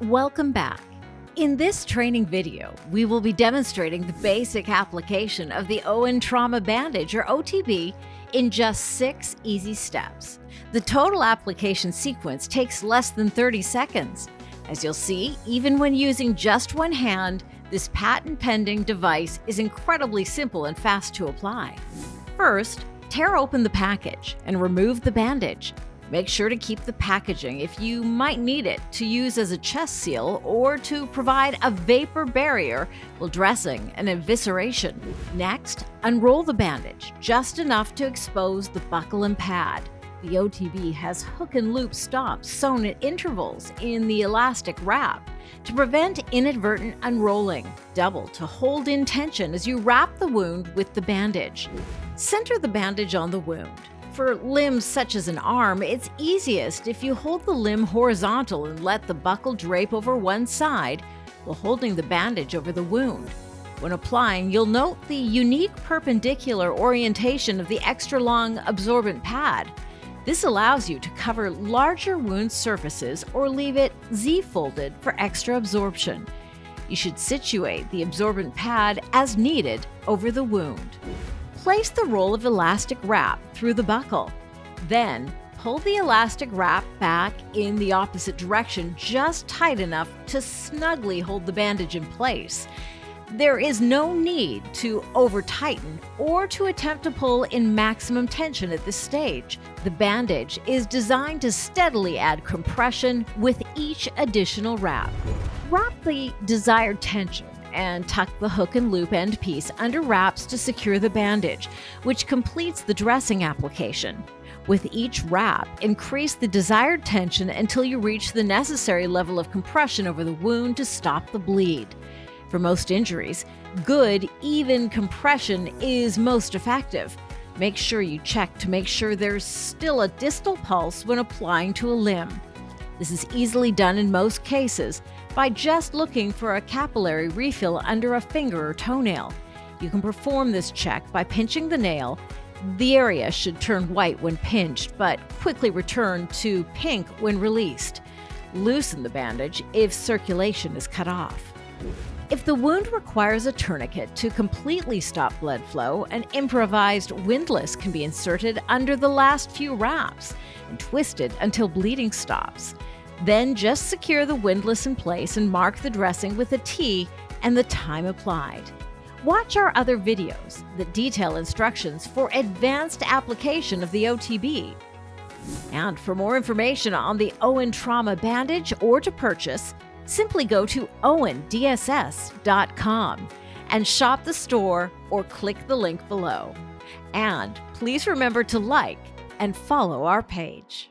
Welcome back. In this training video, we will be demonstrating the basic application of the Owen Trauma Bandage, or OTB, in just 6 easy steps. The total application sequence takes less than 30 seconds. As you'll see, even when using just one hand, this patent-pending device is incredibly simple and fast to apply. First, tear open the package and remove the bandage. Make sure to keep the packaging if you might need it to use as a chest seal or to provide a vapor barrier while dressing an evisceration. Next, unroll the bandage just enough to expose the buckle and pad. The OTB has hook and loop stops sewn at intervals in the elastic wrap to prevent inadvertent unrolling. Double to hold in tension as you wrap the wound with the bandage. Center the bandage on the wound. For limbs such as an arm, it's easiest if you hold the limb horizontal and let the buckle drape over one side while holding the bandage over the wound. When applying, you'll note the unique perpendicular orientation of the extra-long absorbent pad. This allows you to cover larger wound surfaces or leave it Z-folded for extra absorption. You should situate the absorbent pad as needed over the wound. Place the roll of elastic wrap through the buckle. Then, pull the elastic wrap back in the opposite direction just tight enough to snugly hold the bandage in place. There is no need to over-tighten or to attempt to pull in maximum tension at this stage. The bandage is designed to steadily add compression with each additional wrap. Wrap the desired tension and tuck the hook and loop end piece under wraps to secure the bandage, which completes the dressing application. With each wrap, increase the desired tension until you reach the necessary level of compression over the wound to stop the bleed. For most injuries, good, even compression is most effective. Make sure you check to make sure there's still a distal pulse when applying to a limb. This is easily done in most cases by just looking for a capillary refill under a finger or toenail. You can perform this check by pinching the nail. The area should turn white when pinched, but quickly return to pink when released. Loosen the bandage if circulation is cut off. If the wound requires a tourniquet to completely stop blood flow, an improvised windlass can be inserted under the last few wraps and twisted until bleeding stops. Then just secure the windlass in place and mark the dressing with a T and the time applied. Watch our other videos that detail instructions for advanced application of the OTB. And for more information on the Owen Trauma Bandage or to purchase, simply go to owendss.com and shop the store or click the link below. And please remember to like and follow our page.